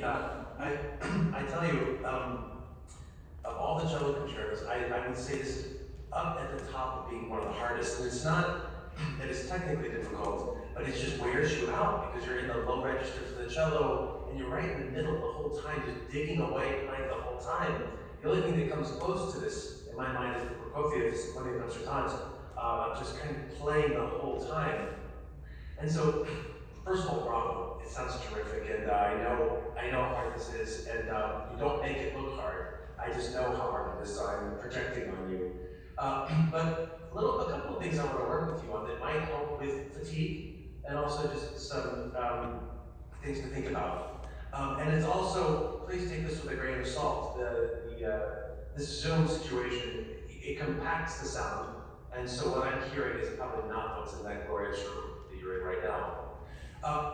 I tell you, of all the cello concertos, I would say this is up at the top of being one of the hardest. And it's not that it's technically difficult, but it just wears you out because you're in the low register for the cello, and you're right in the middle the whole time, just digging away behind the whole time. The only thing that comes close to this, in my mind, is the Prokofiev Symphony of Concerto. Just kind of playing the whole time. And so, first of all, bravo. It sounds terrific, and I know how hard this is, and you don't make it look hard. I just know how hard it is, so I'm projecting on you. But a couple of things I want to work with you on that might help with fatigue, and also just some things to think about. And it's also, please take this with a grain of salt. This Zoom situation, it compacts the sound, and so what I'm hearing is probably not what's in that glorious room that you're in right now.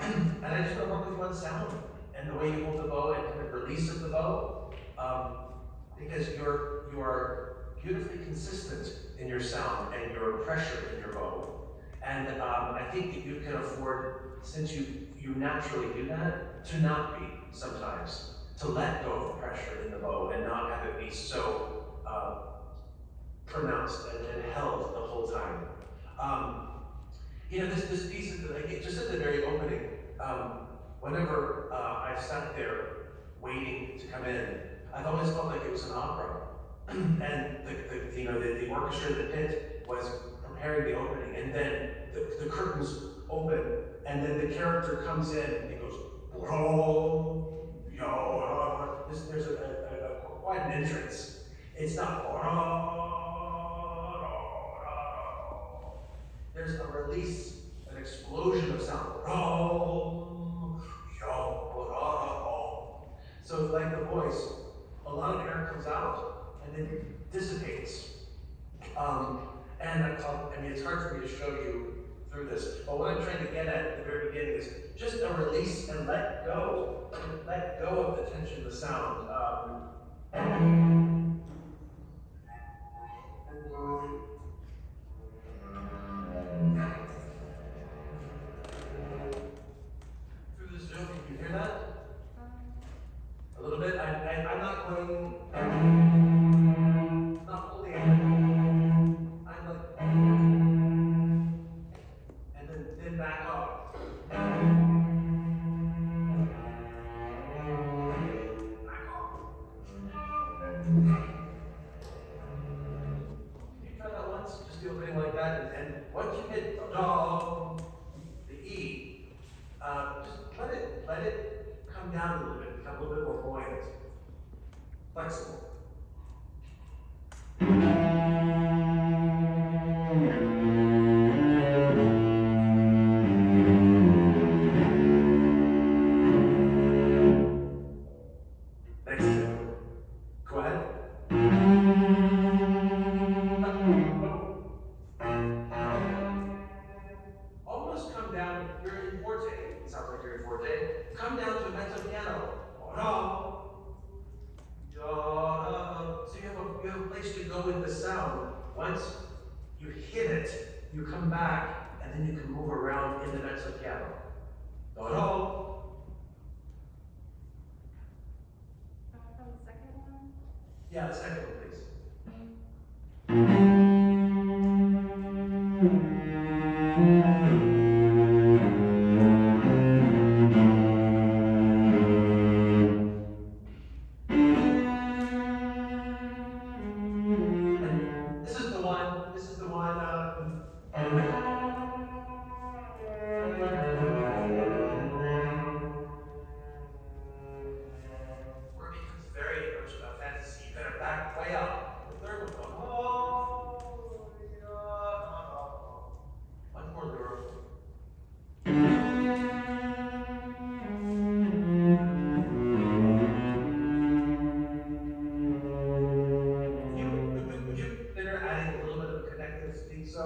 And I just want to work with you on sound and the way you hold the bow and kind of release of the bow, because you are beautifully consistent in your sound and your pressure in your bow. And I think that you can afford, since you naturally do that, to not be sometimes, to let go of the pressure in the bow and not have it be so pronounced and held the whole time. This piece, just at the very opening, whenever I've sat there waiting to come in, I've always felt like it was an opera. And the orchestra in the pit was preparing the opening, and then the curtains open, and then the character comes in, and he goes, there's quite an entrance. It's not, there's a release, an explosion of sound. So like the voice, a lot of air comes out and then dissipates. It's hard for me to show you through this, but what I'm trying to get at the very beginning is just a release and let go of the tension of the sound. Through the Zoom, you hear that? A little bit. I'm not going. Not holding. I'm like, and then back up. Back off. You try that once, just the opening like that, and once you hit the E, just let it come down a little bit, become a little bit more buoyant, flexible. Next step. Go ahead. Almost come down. You're in forte. It sounds like you're in forte. Come down to a mezzo piano. So you have a place to go with the sound. Once you hit it, you come back, and then you can move around in the mezzo piano. From the second one? Yeah, the second one, please. This is the one, where it becomes very much a fantasy. You gotta back way up. The third one goes, much more lyrical. Would you consider adding a little bit of a connective speak so?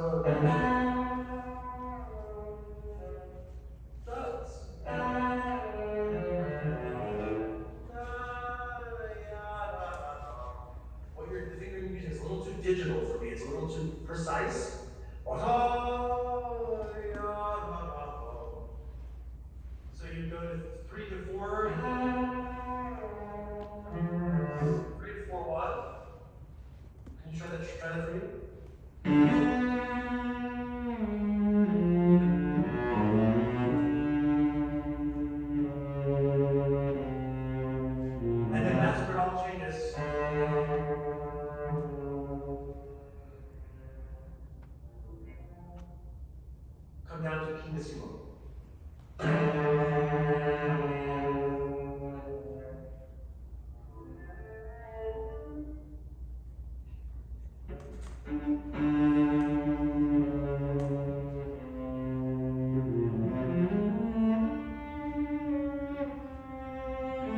The finger you're using is a little too digital for me. It's a little too precise. So you go to 3 to 4. Try that for me. And then that's where it all changes. Come down to pianissimo.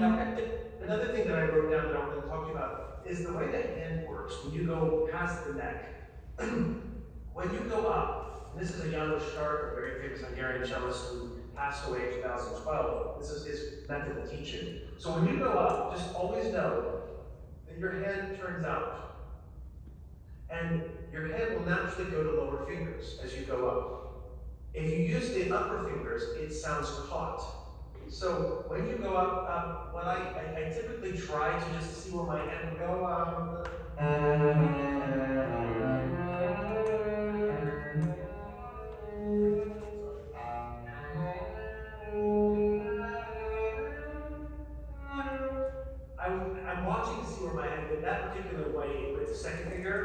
Now, another thing that I wrote down that I want to talk to you about is the way the hand works when you go past the neck. When you go up, and this is a Lalo, a very famous Hungarian cellist who passed away in 2012. This is his method of teaching. So when you go up, just always know that your hand turns out. And your hand will naturally go to lower fingers as you go up. If you use the upper fingers, it sounds caught. So when you go up, what I typically try to just see where my hand will go. I'm watching to see where my hand goes that particular way with the second finger.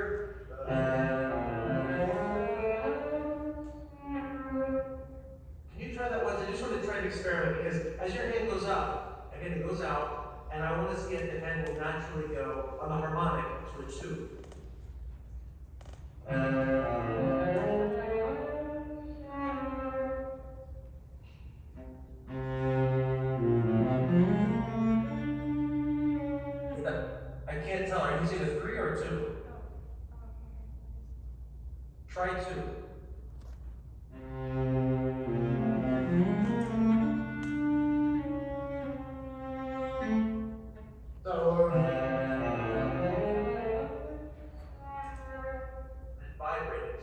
Can you try that once? I just want to try an experiment because as your hand goes up, again it goes out, and I want to see if the hand will naturally go on the harmonic to a 2. I can't tell. Are you using a 3 or a 2? Try 2. So vibrate it.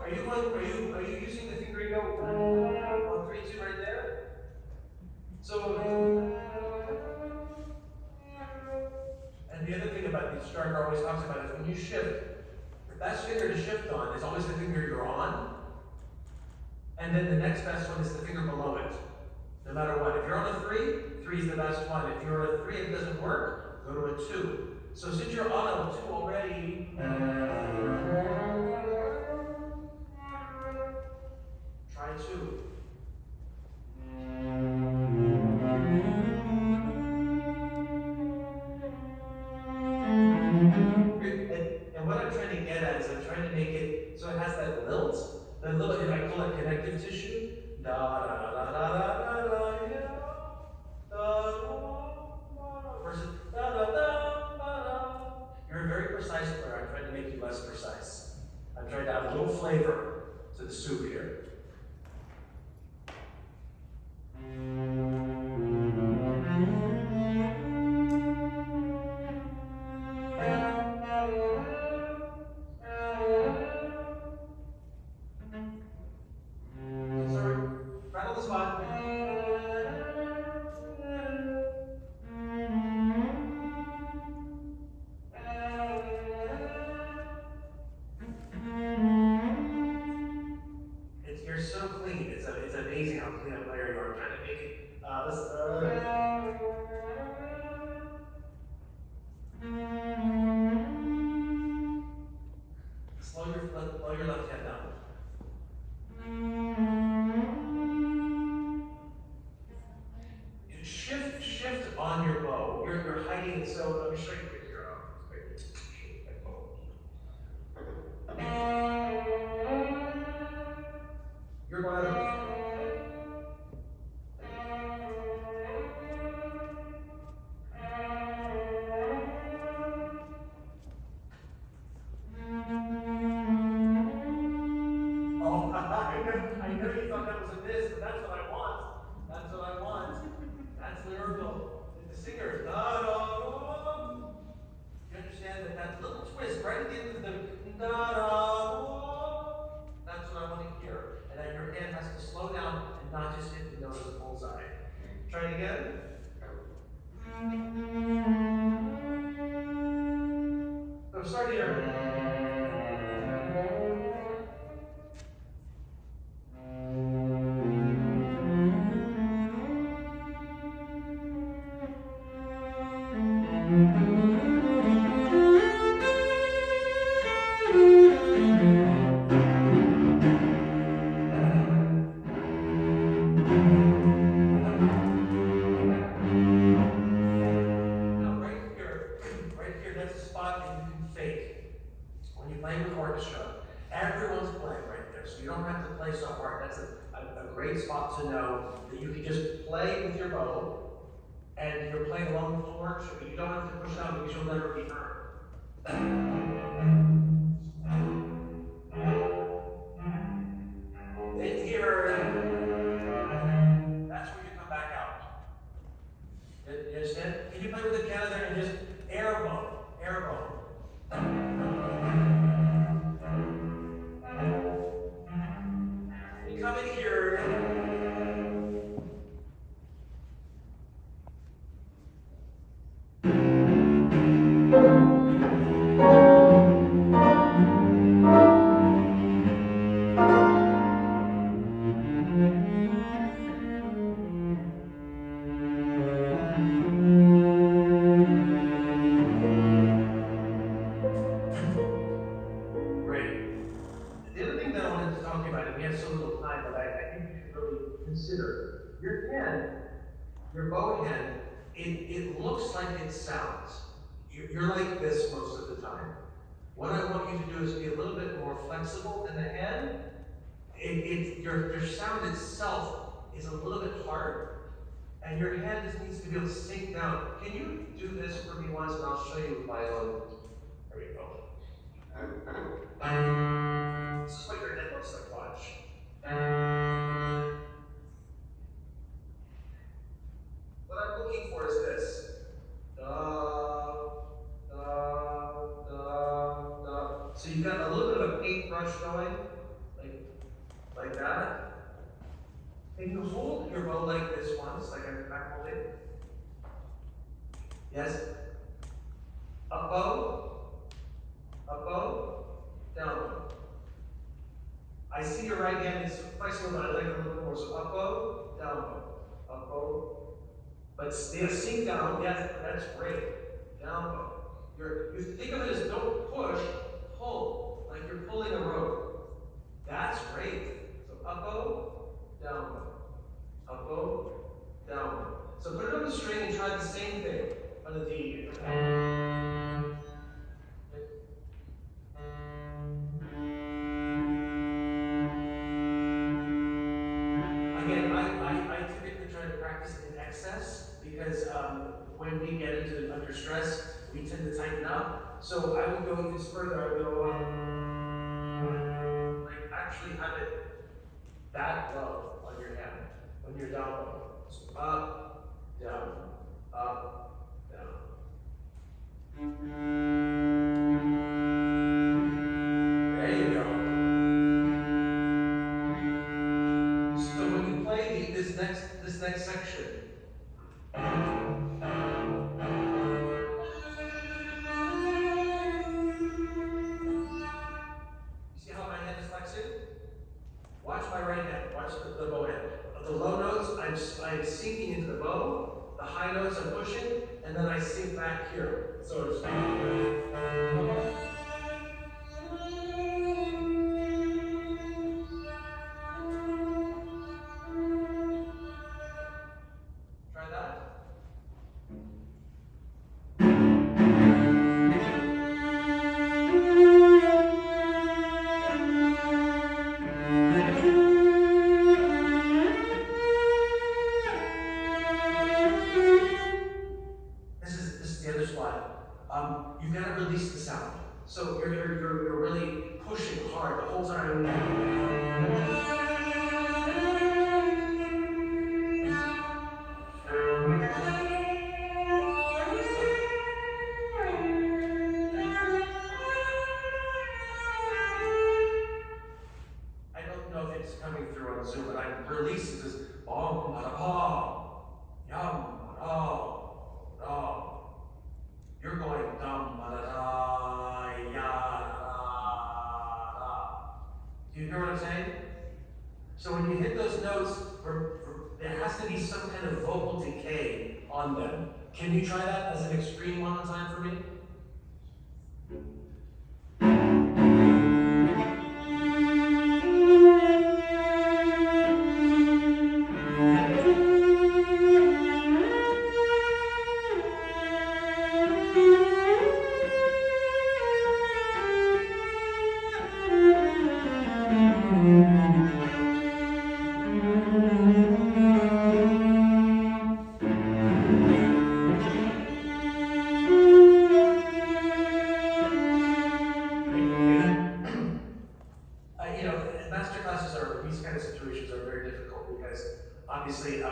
Are you using the finger go 1, 3, 2 right there? So and the other thing about the Starker always talks about is when you shift, the best finger to shift on is always the finger you're on, and then the next best one is the finger below it, no matter what. If you're on a 3, 3 is the best one. If you're on a 3 and it doesn't work, go to a 2. So since you're on a 2 already, try 2. And what I'm trying to get at is I'm trying to make it so it has that lilt, that little, I call it connective tissue. Da da da da da da da versus da da da da. You're a very precise player. I'm trying to make you less precise. I'm trying to add a little flavor to the soup here. You're so clean. It's amazing how clean a player you are. I'm trying to make it. Slow your left hand down. You shift on your bow. You're hiding. So let me show you quick here. You're going to. I know you thought that was a miss, but that's what I want. That's what I want. That's lyrical. The singer, da da. You understand that little twist right at the end of the da da. That's what I want to hear. And then your hand has to slow down and not just hit the note of the bullseye. Try it again. So start here. Now right here, that's a spot that you can fake. When you play with orchestra, everyone's playing right there, so you don't have to play so hard. That's a great spot to know that you can just play with your bow, and you're playing along the floor, so you don't have to push out because you'll never be heard. In here, that's where you come back out. You understand? Can you play with the piano there and just air bow, air bow? You come in here. The other thing that I wanted to talk to you about, and we have so little time, but I think you should really consider your hand, your bow hand, it looks like it sounds. You're like this most of the time. What I want you to do is be a little bit more flexible in the hand. Your sound itself is a little bit hard, and your hand just needs to be able to sink down. Can you do this for me once, and I'll show you with my own. There we go. This is what your head looks like, watch. What I'm looking for is this. Da, da, da, da. So you've got a little bit of a paintbrush going, like that. And you hold your bow like this once, like I'm holding. Yes? Up bow, down bow. I see your right hand is flexible, but I like it a little bit more. So up bow, down bow, up bow. But sink down, yes, that's great. Down bow. You think of it as don't push, pull, like you're pulling a rope. That's great. So up bow, down bow, up bow, down bow. So put it on the string and try the same thing on the D. Again, I typically try to practice in excess because when we get into under stress, we tend to tighten up. So I would go even further. I would go like actually have it that low on your hand when you're down low. So up, down, up, down. There you go. So when you play this next section, see how my hand is flexing? Watch my right hand. Watch the bow hand. The low notes, I'm sinking into the bow. The high notes, I'm pushing, and then I sink back here. So it's try that. This is the other spot. You've got to release the sound. So you're really pushing hard the whole time. I don't know if it's coming through on Zoom, but I'm releasing this bom, bada, bom, yum, oh, oh. You're going dum, bada, da, ya, da, da. Do you hear what I'm saying? So when you hit those notes, there has to be some kind of vocal decay on them. Can you try that as an extreme one more time for me?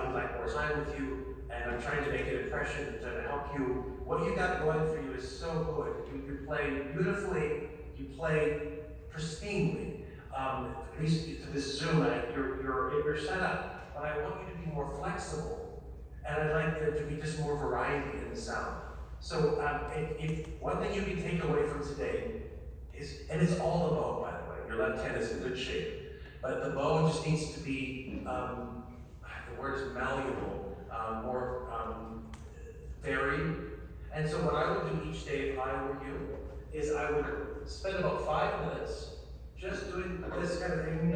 I would like more time with you, and I'm trying to make an impression to help you. What you got going for you is so good. You play beautifully, you play pristinely. At least to this Zoom, you're set up, but I want you to be more flexible, and I'd like there to be just more variety in the sound. So if one thing you can take away from today is, and it's all the bow, by the way, your left hand is in good shape, but the bow just needs to be, the word is malleable, more varied. And so what I would do each day if I were you, is I would spend about 5 minutes just doing this kind of thing.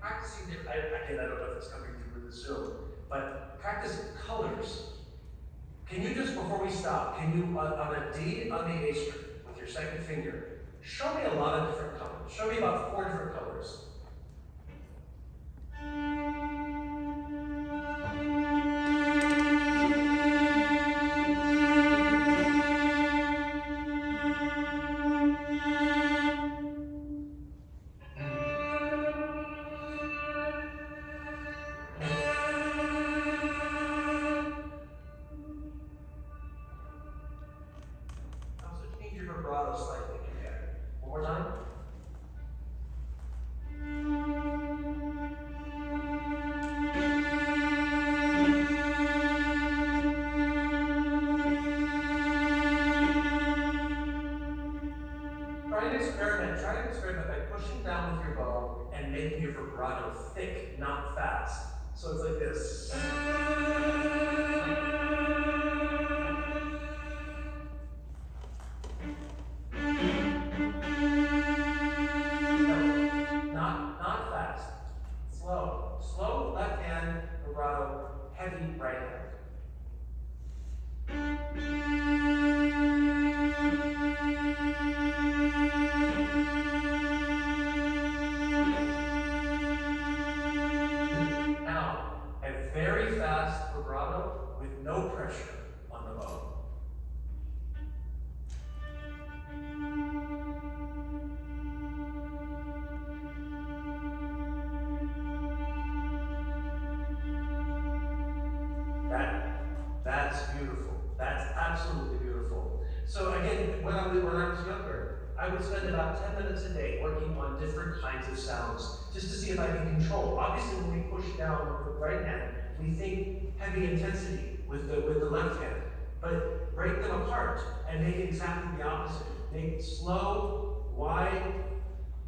Practicing it, again, I don't know if it's coming through with the Zoom, but practice colors. Can you just, before we stop, can you, on a D on the A string, with your second finger, show me a lot of different colors. Show me about 4 different colors. Also change your vibrato slightly if you can. One more time. Try to experiment by pushing down with your bow and making your vibrato thick, not fast. So it's like this. No, not fast. Slow. Slow left hand vibrato, heavy right hand. Very fast vibrato with no pressure on the bow. That's beautiful. That's absolutely beautiful. So again, when I was younger, I would spend about 10 minutes a day working on different kinds of sounds, just to see if I can control. Obviously, when we push down with the right hand, we think heavy intensity with the left hand, but break them apart and make exactly the opposite. Make slow, wide,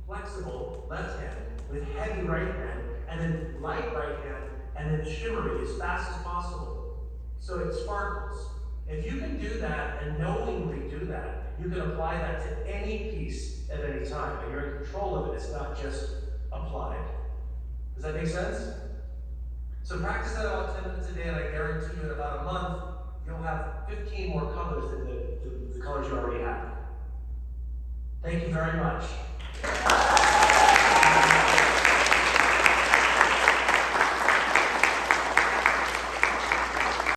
flexible left hand with heavy right hand, and then light right hand, and then shimmery as fast as possible. So it sparkles. If you can do that and knowingly do that, you can apply that to any piece at any time, and you're in control of it. It's not just applied. Does that make sense? So practice that about 10 minutes a day, and I guarantee you in about a month, you'll have 15 more colors than the colors you already have. Thank you very much.